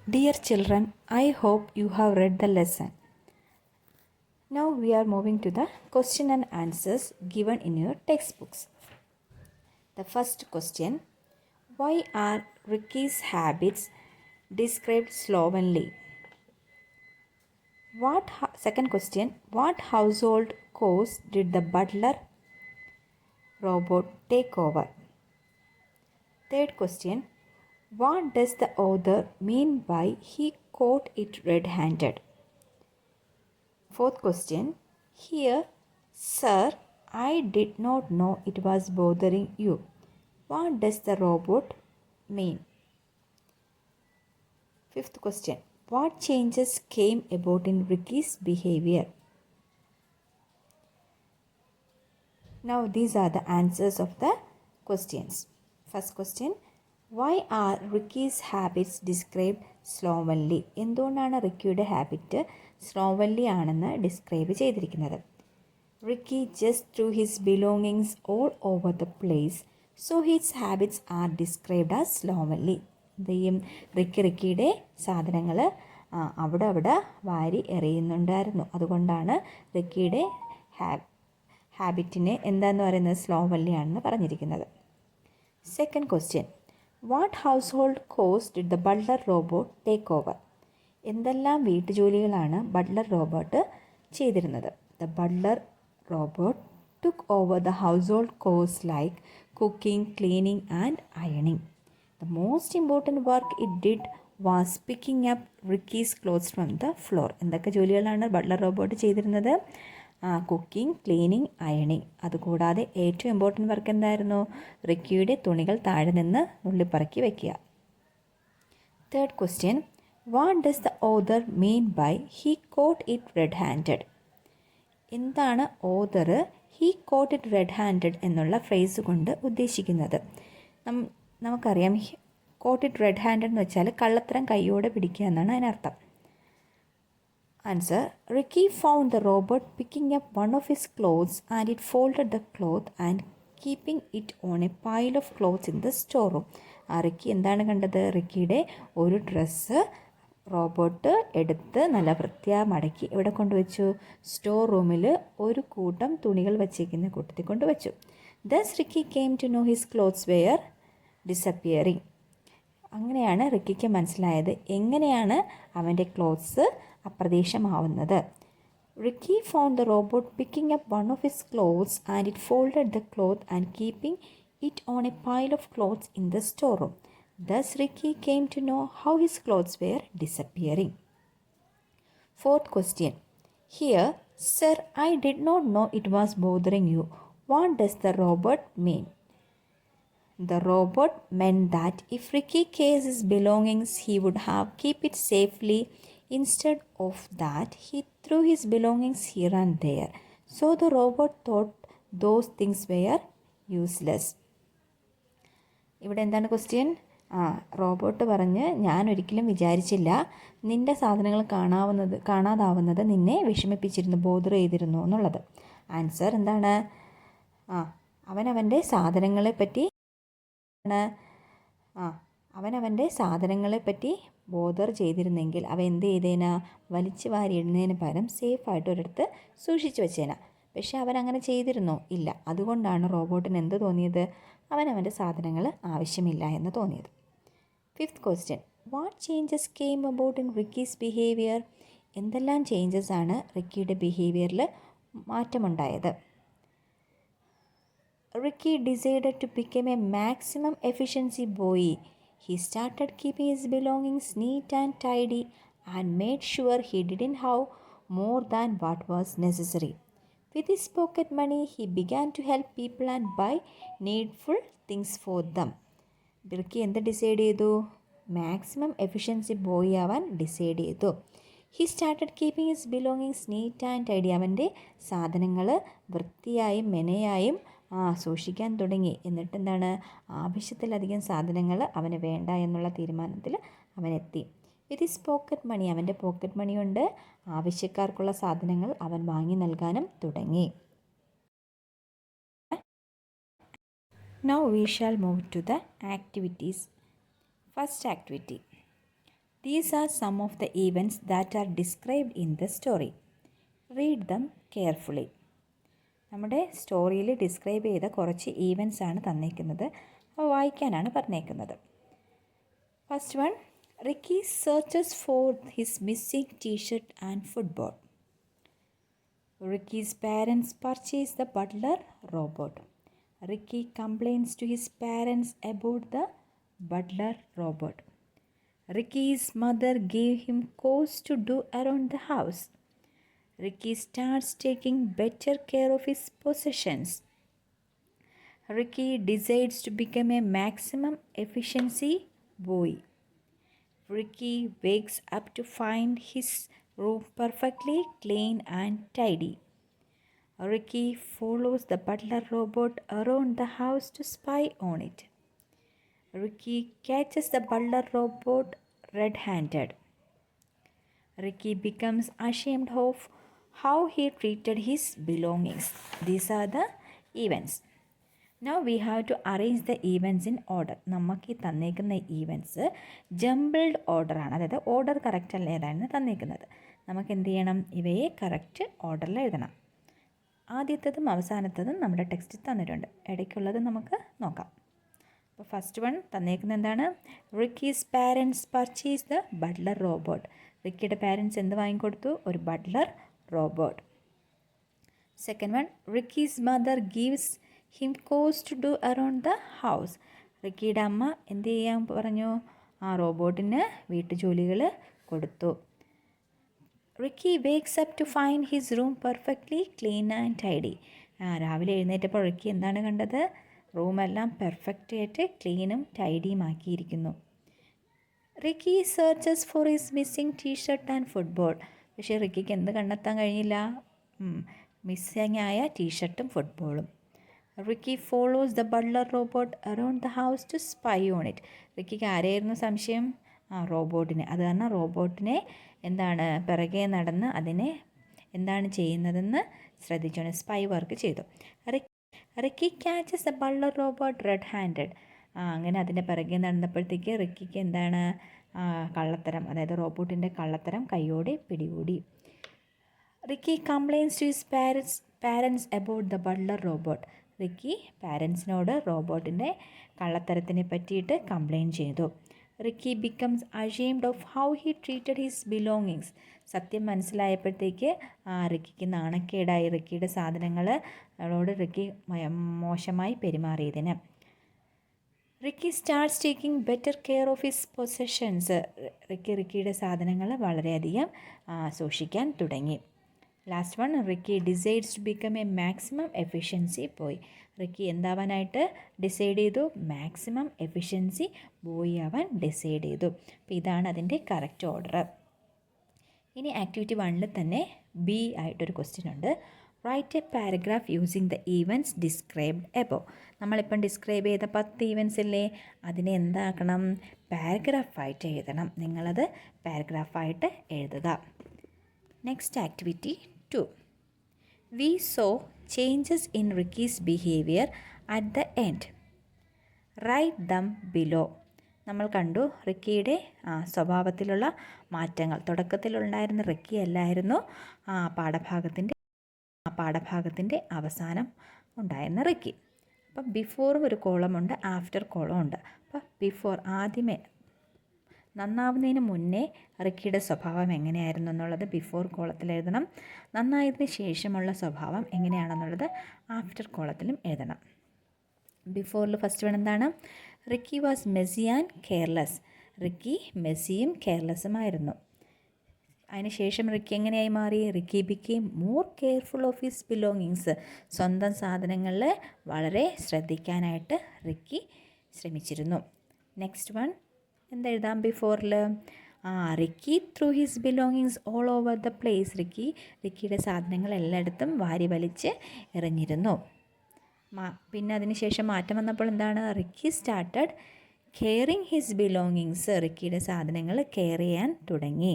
Dear children, I hope you have read the lesson. Now we are moving to the question and answers given in your textbooks. The first question: why are Ricky's habits described slovenly? Second question: what household chores did the butler robot take over? Third question: what does the author mean by he caught it red-handed? Fourth question: here, sir, I did not know it was bothering you. What does the robot mean? Fifth question: what changes came about in Ricky's behavior? Now these are the answers of the questions. First question: why are Ricky's habits described slovenly? എന്തുകൊണ്ടാണ് റിക്കിയുടെ habit സ്ലോവൻലി ആണെന്ന് describe ചെയ്തിരിക്കുന്നത്? Ricky just threw his belongings all over the place, so his habits are described as slovenly. റിക്കിയുടെ സാധനങ്ങൾ അവിടെ വാരി എറിയുന്നുണ്ടായിരുന്നു. അതുകൊണ്ടാണ് റിക്കിയുടെ ഹാബിറ്റിനെ എന്താന്ന് പറയുന്നത് സ്ലോവൻലി ആണെന്ന് പറഞ്ഞിരിക്കുന്നത്. Second question: what house hold course did the butler robot take over? എന്തെല്ലാം വീട്ടുജോലികളാണ് ബട്ട്ലർ റോബോട്ട് ചെയ്തിരുന്നത്? The butler robot took over the household chores like cooking, cleaning and ironing. The most important work it did was picking up Ricky's clothes from the floor. എന്തൊക്കെ ജോലികളാണ് butler robot ചെയ്തിരുന്നത്? Cooking, cleaning, അയണിങ്. അതുകൂടാതെ ഏറ്റവും important work എന്തായിരുന്നു? റിക്കിയുടെ തുണികൾ താഴെ നിന്ന് നുള്ളിപ്പറക്കി വയ്ക്കുക. Third question: what does the author mean by he caught it red handed? എന്താണ് author he caught it red handed എന്നുള്ള ഫ്രേസ് കൊണ്ട് ഉദ്ദേശിക്കുന്നത്? നമുക്കറിയാം, കോട്ട് ഇറ്റ് റെഡ് ഹാൻഡഡ് എന്ന് വെച്ചാൽ കള്ളത്തരം കൈയോടെ പിടിക്കുക എന്നാണ് അതിനർത്ഥം. Answer: Ricky found the robot picking up one of his clothes and it folded the cloth and keeping it on a pile of clothes in the store room. Ricky എന്താണ് കണ്ടത്? റിക്കിയുടെ ഒരു ഡ്രസ്സ് റോബോട്ട് എടുത്ത് നല്ല വൃത്തിയായി മടക്കി എവിടെ കൊണ്ടുവച്ചു? Store റൂമിൽ ഒരു കൂട്ടം തുണികൾ വച്ചിരിക്കുന്ന കൂട്ടത്തിൽ കൊണ്ടുവച്ചു. Thus Ricky came to know his clothes were disappearing. അങ്ങനെയാണ് റിക്കിക്ക് മനസ്സിലായത് എങ്ങനെയാണ് അവൻ്റെ ക്ലോത്ത്സ് അപ്രത്യക്ഷമാവുന്നത്. Ricky found the robot picking up one of his clothes and it folded the cloth and keeping it on a pile of clothes in the store room. Thus Ricky came to know how his clothes were disappearing. Fourth question: here, sir, I did not know it was bothering you. What does the robot mean? The robot meant that if Ricky carries his belongings, he would have keep it safely. Instead of that, he threw his belongings here and there. So the robot thought those things were useless. ഇവിടെ എന്താണ് question? Robot പറഞ്ഞ് ഞാൻ ഒരിക്കലും വിചാരിച്ചില്ല നിൻ്റെ സാധനങ്ങൾ കാണാതാവുന്നത് നിന്നെ വിഷമിപ്പിച്ചിരുന്നു, bother ചെയ്തിരുന്നു എന്നുള്ളത്. ആൻസർ എന്താണ്? അവനവൻ്റെ സാധനങ്ങളെ പറ്റി ബോധർ ചെയ്തിരുന്നെങ്കിൽ അവ എന്ത് ചെയ്തേനാ? വലിച്ചു വാരി ഇടുന്നതിന് പകരം സേഫായിട്ട് ഒരിടത്ത് സൂക്ഷിച്ചു വെച്ചേനാ. പക്ഷെ അവനങ്ങനെ ചെയ്തിരുന്നോ? ഇല്ല. അതുകൊണ്ടാണ് റോബോട്ടിന് എന്ത് തോന്നിയത്? അവനവൻ്റെ സാധനങ്ങൾ ആവശ്യമില്ല എന്ന് തോന്നിയത്. Fifth question: what changes came about in Ricky's behaviour? എന്തെല്ലാം ചേഞ്ചസ് ആണ് റിക്കിയുടെ ബിഹേവിയറിൽ മാറ്റമുണ്ടായത്? Ricky decided to become a maximum efficiency boy. He started keeping his belongings neat and tidy and made sure he didn't have more than what was necessary. With his pocket money, he began to help people and buy needful things for them. Ricky എന്ത് decide ചെയ്തു? Maximum efficiency boy ആവാൻ decide ചെയ്തു. He started keeping his belongings neat and tidy. അവൻ്റെ സാധനങ്ങൾ വൃത്തിയായും മെനയായും സൂക്ഷിക്കാൻ തുടങ്ങി. എന്നിട്ട് എന്താണ്? ആവശ്യത്തിലധികം സാധനങ്ങൾ അവന് വേണ്ട എന്നുള്ള തീരുമാനത്തിൽ അവനെത്തി. വിത്ത് ഹിസ് പോക്കറ്റ് മണി, അവൻ്റെ പോക്കറ്റ് മണി കൊണ്ട് ആവശ്യക്കാർക്കുള്ള സാധനങ്ങൾ അവൻ വാങ്ങി നൽകാനും തുടങ്ങി. Now we shall move to the activities. First activity: These are some of the events that are described in the story. Read them carefully. നമ്മുടെ സ്റ്റോറിയിൽ ഡിസ്ക്രൈബ് ചെയ്ത കുറച്ച് ഈവൻസ് ആണ് തന്നിരിക്കുന്നത്, അപ്പോൾ വായിക്കാനാണ് പറഞ്ഞേക്കുന്നത്. First one, Ricky searches for his missing T-shirt and football. Ricky's parents purchase the butler robot. Ricky complains to his parents about the butler robot. Ricky's mother gave him chores to do around the house. Ricky starts taking better care of his possessions. Ricky decides to become a maximum efficiency boy. Ricky wakes up to find his room perfectly clean and tidy. Ricky follows the butler robot around the house to spy on it. Ricky catches the butler robot red-handed. Ricky becomes ashamed of how he treated his belongings. These are the events. Now we have to arrange the events in order. നമുക്ക് ഈ തന്നേക്കുന്ന events jumbled ഓർഡറാണ്, അതായത് order correct അല്ല ഏതാണ് തന്നേക്കുന്നത്. നമുക്ക് എന്ത് ചെയ്യണം, ഇവയെ correct ഓർഡറിൽ എഴുതണം. ആദ്യത്തേതും അവസാനത്തേതും നമ്മുടെ ടെക്സ്റ്റിൽ തന്നിട്ടുണ്ട്, ഇടയ്ക്കുള്ളത് നമുക്ക് നോക്കാം. അപ്പോൾ ഫസ്റ്റ് വൺ തന്നേക്കുന്നത് എന്താണ്, Ricky's parents purchase the butler robot. റിക്കിയുടെ പാരൻസ് എന്ത് വാങ്ങിക്കൊടുത്തു, ഒരു butler robot. Second one, Ricky's mother gives him chores to do around the house. റിക്കിയുടെ അമ്മ എന്ത് ചെയ്യാൻ പറഞ്ഞു, ആ റോബോട്ടിന് വീട്ടുജോലികൾ കൊടുത്തു. Ricky wakes up to find his room perfectly clean and tidy. രാവിലെ എഴുന്നേറ്റപ്പോൾ റിക്കി എന്താണ് കണ്ടത്, റൂമെല്ലാം പെർഫെക്റ്റ് ആയിട്ട് ക്ലീനും ടൈഡിയും ആക്കിയിരിക്കുന്നു. Ricky searches for his missing T-shirt and football. പക്ഷേ റിക്കിക്ക് എന്ത് കണ്ടെത്താൻ കഴിഞ്ഞില്ല, മിസ്സിംഗ് ആയ ടീഷർട്ടും ഫുട്ബോളും. Ricky follows the butler robot around the house to spy on it. റിക്കിക്ക് ആരെയായിരുന്നു സംശയം, റോബോട്ടിനെ. അത് കാരണം റോബോട്ടിനെ എന്താണ് പിറകെ നടന്ന് അതിനെ എന്താണ് ചെയ്യുന്നതെന്ന് ശ്രദ്ധിച്ചോണ്ട് സ്പൈ വർക്ക് ചെയ്തു. Ricky catches the butler robot red handed. അങ്ങനെ അതിൻ്റെ പിറകെ നടന്നപ്പോഴത്തേക്ക് റിക്കിക്ക് എന്താണ് കള്ളത്തരം, അതായത് റോബോട്ടിൻ്റെ കള്ളത്തരം കൈയോടെ പിടികൂടി. Ricky complains to his parents about the butler robot. Ricky പാരൻസിനോട് റോബോട്ടിൻ്റെ കള്ളത്തരത്തിനെ പറ്റിയിട്ട് കംപ്ലയിൻറ്റ് ചെയ്തു. Ricky becomes ashamed of how he treated his belongings. സത്യം മനസ്സിലായപ്പോഴത്തേക്ക് റിക്കിക്ക് നാണക്കേടായി, റിക്കിയുടെ സാധനങ്ങളോട് റിക്കി മോശമായി പെരുമാറിയതിന്. Ricky starts taking better care of his possessions. റിക്കിയുടെ സാധനങ്ങൾ വളരെയധികം സൂക്ഷിക്കാൻ തുടങ്ങി. Last one, Ricky decides to become a maximum efficiency boy. Ricky എന്താവാനായിട്ട് ഡിസൈഡ് ചെയ്തു, മാക്സിമം എഫിഷ്യൻസി ബോയ് ആവാൻ ഡിസൈഡ് ചെയ്തു. അപ്പോൾ ഇതാണ് അതിൻ്റെ കറക്റ്റ് ഓർഡർ. ഇനി ആക്ടിവിറ്റി 1 തന്നെ ബി ആയിട്ടൊരു ക്വസ്റ്റ്യൻ ഉണ്ട്. Write a paragraph using the events described above. നമ്മളിപ്പം ഡിസ്ക്രൈബ് ചെയ്ത 10 ഈവൻറ്റ്സ് ഇല്ലേ, അതിനെ എന്താക്കണം, പാരഗ്രാഫായിട്ട് എഴുതണം. നിങ്ങളത് പാരഗ്രാഫായിട്ട് എഴുതുക. Next activity 2. We saw changes in Ricky's behavior at the end. Write them below. നമ്മൾ കണ്ടു റിക്കിയുടെ സ്വഭാവത്തിലുള്ള മാറ്റങ്ങൾ. തുടക്കത്തിലുണ്ടായിരുന്ന റിക്കി അല്ലായിരുന്നു പാഠഭാഗത്തിൻ്റെ അവസാനം ഉണ്ടായിരുന്ന റിക്കി. അപ്പം ബിഫോറും ഒരു കോളമുണ്ട്, ആഫ്റ്റർ കോളം ഉണ്ട്. അപ്പോൾ ബിഫോർ ആദ്യമേ നന്നാവുന്നതിന് മുന്നേ റിക്കിയുടെ സ്വഭാവം എങ്ങനെയായിരുന്നു എന്നുള്ളത് ബിഫോർ കോളത്തിൽ എഴുതണം. നന്നായതിന് ശേഷമുള്ള സ്വഭാവം എങ്ങനെയാണെന്നുള്ളത് ആഫ്റ്റർ കോളത്തിലും എഴുതണം. ബിഫോറിൽ ഫസ്റ്റ് വൺ എന്താണ്, Ricky was messy and careless. Ricky മെസ്സിയും കെയർലെസ്സുമായിരുന്നു. അതിനുശേഷം റിക്കി എങ്ങനെയായി മാറി, Ricky became more careful of his belongings. സ്വന്തം സാധനങ്ങളിൽ വളരെ ശ്രദ്ധിക്കാനായിട്ട് റിക്കി ശ്രമിച്ചിരുന്നു. നെക്സ്റ്റ് വൺ എന്തെഴുതാം ബിഫോറിൽ, Ricky threw his belongings all over the place. റിക്കിയുടെ സാധനങ്ങൾ എല്ലായിടത്തും വാരി വലിച്ച് എറിഞ്ഞിരുന്നു. പിന്നെ അതിന് ശേഷം മാറ്റം വന്നപ്പോൾ എന്താണ്, Ricky started caring his belongings. റിക്കിയുടെ സാധനങ്ങൾ കെയർ ചെയ്യാൻ തുടങ്ങി.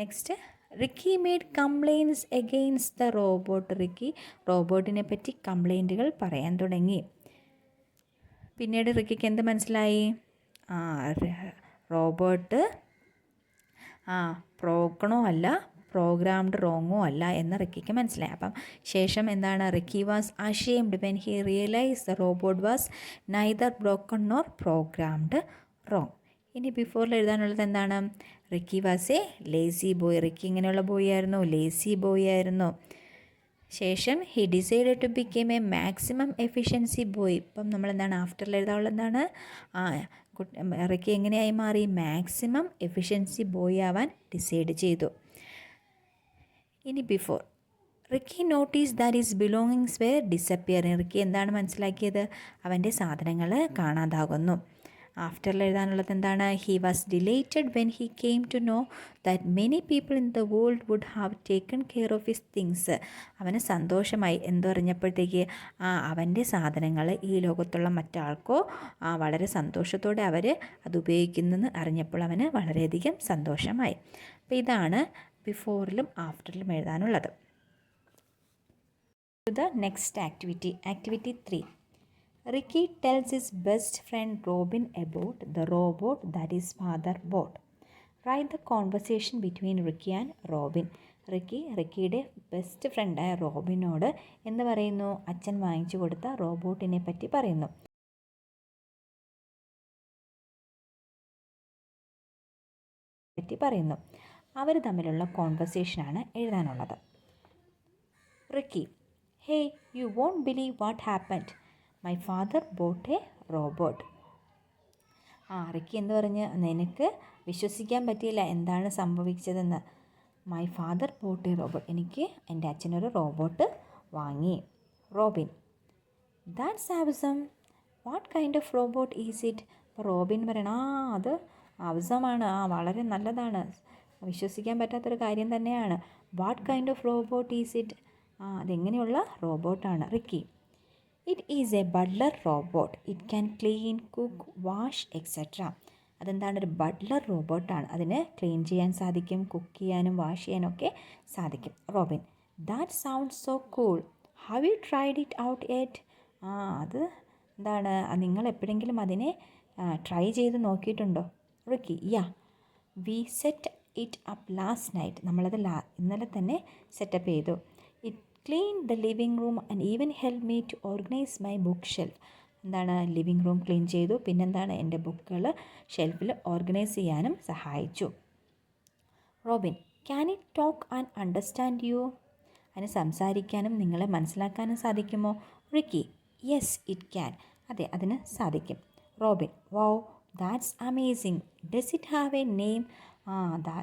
Next, Ricky made complaints against the robot. Ricky റോബോട്ടിനെ പറ്റി കംപ്ലയിൻറ്റുകൾ പറയാൻ തുടങ്ങി. പിന്നീട് റിക്കിക്ക് എന്ത് മനസ്സിലായി, റോബോട്ട് പ്രോഗ്രണോ അല്ല, പ്രോഗ്രാംഡ് റോങ്ങോ അല്ല എന്ന് റിക്കിക്ക് മനസ്സിലായി. അപ്പം ശേഷം എന്താണ്, Ricky was ashamed when he realise the robot was neither broken nor programmed wrong. ഇനി ബിഫോറിൽ എഴുതാനുള്ളത് എന്താണ്, Ricky was a lazy boy. Ricky ഇങ്ങനെയുള്ള ബോയ് ആയിരുന്നു, ലേസി ബോയ് ആയിരുന്നു. ശേഷം he decide to became a maximum efficiency boy. ഇപ്പം നമ്മൾ എന്താണ് ആഫ്റ്ററിൽ എഴുതാനുള്ളത് എന്താണ്, റിക്കി എങ്ങനെയായി മാറി, മാക്സിമം എഫിഷ്യൻസി ബോയ് ആവാൻ ഡിസൈഡ് ചെയ്തു. ഇനി before, Ricky notice that his belongings were disappearing. Ricky എന്താണ് മനസ്സിലാക്കിയത്, അവൻ്റെ സാധനങ്ങൾ കാണാതാകുന്നു. ആഫ്റ്ററിൽ എഴുതാനുള്ളത് എന്താണ്, he was delighted when he came to know that many people in the world would have taken care of his things. അവന് സന്തോഷമായി എന്തറിഞ്ഞപ്പോഴത്തേക്ക്, അവൻ്റെ സാധനങ്ങൾ ഈ ലോകത്തുള്ള മറ്റാൾക്കോ വളരെ സന്തോഷത്തോടെ അവർ അത് ഉപയോഗിക്കുന്നെന്ന് അറിഞ്ഞപ്പോൾ അവന് വളരെയധികം സന്തോഷമായി. അപ്പോൾ ഇതാണ് ബിഫോറിലും ആഫ്റ്ററിലും എഴുതാനുള്ളത്. The next activity, activity 3. Ricky tells his best friend Robin about the robot that his father bought. Write the conversation between Ricky and Robin. റിക്കിയുടെ ബെസ്റ്റ് ഫ്രണ്ടായ റോബിനോട് എന്ന് പറയുന്നു, അച്ഛൻ വാങ്ങിച്ചു കൊടുത്ത റോബോട്ടിനെ പറ്റി പറയുന്നു. അവർ തമ്മിലുള്ള കോൺവെർസേഷനാണ് എഴുതാനുള്ളത്. Ricky, hey, you won't believe what happened. My father bought a robot. Ricky എന്ന് പറഞ്ഞ്, നിനക്ക് വിശ്വസിക്കാൻ പറ്റിയില്ല എന്താണ് സംഭവിച്ചതെന്ന്. My father bought a robot. എനിക്ക് എൻ്റെ അച്ഛനൊരു റോബോട്ട് വാങ്ങി. Robin, that's awesome. What kind of robot is it. അപ്പോൾ റോബിൻ പറയണം, അത് ആവസമാണ്, വളരെ നല്ലതാണ്, വിശ്വസിക്കാൻ പറ്റാത്തൊരു കാര്യം തന്നെയാണ്. What kind of robot is it. അതെങ്ങനെയുള്ള റോബോട്ടാണ്. Ricky, it is a butler robot. It can clean, cook, wash etcetera. അതെന്താണ്, ഒരു ബട്ട്ലർ റോബോട്ടാണ്. അതിന് ക്ലീൻ ചെയ്യാൻ സാധിക്കും, കുക്ക് ചെയ്യാനും വാഷ് ചെയ്യാനും ഒക്കെ സാധിക്കും. Robin, that sound so cool. Have you tried it out yet. അത് എന്താണ്, നിങ്ങൾ എപ്പോഴെങ്കിലും അതിനെ ട്രൈ ചെയ്ത് നോക്കിയിട്ടുണ്ടോ. Ricky, yeah, we set it up last night. നമ്മളത് ഇന്നലെ തന്നെ സെറ്റപ്പ് ചെയ്തു. It clean the living room and even help me to organise my book shelf. എന്താണ്, ലിവിങ് റൂം ക്ലീൻ ചെയ്തു, പിന്നെന്താണ്, എൻ്റെ ബുക്കുകൾ ഷെൽഫിൽ ഓർഗനൈസ് ചെയ്യാനും സഹായിച്ചു. Robin, can it talk and understand you. അതിന് സംസാരിക്കാനും നിങ്ങളെ മനസ്സിലാക്കാനും സാധിക്കുമോ. Ricky, yes it can. അതെ, അതിന് സാധിക്കും. Robin, wow, that's amazing. Does it have a name.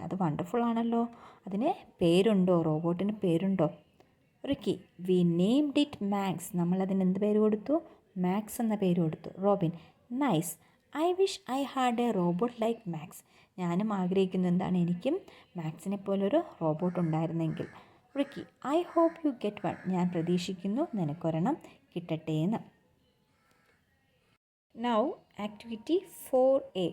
അത് വണ്ടർഫുൾ ആണല്ലോ. അതിന് പേരുണ്ടോ, റോബോട്ടിന് പേരുണ്ടോ. Ricky, we named it Max. നമ്മളതിന് എന്ത് പേര് കൊടുത്തു, മാക്സ് എന്ന പേര് കൊടുത്തു. Robin, nice. I wish I had a robot like Max. ഞാനും ആഗ്രഹിക്കുന്നു, എന്താണ്, എനിക്കും മാക്സിനെ പോലൊരു റോബോട്ട് ഉണ്ടായിരുന്നെങ്കിൽ. Ricky, I hope you get one. ഞാൻ പ്രതീക്ഷിക്കുന്നു നിനക്കൊരെണ്ണം കിട്ടട്ടെ എന്ന്. Now activity 4A.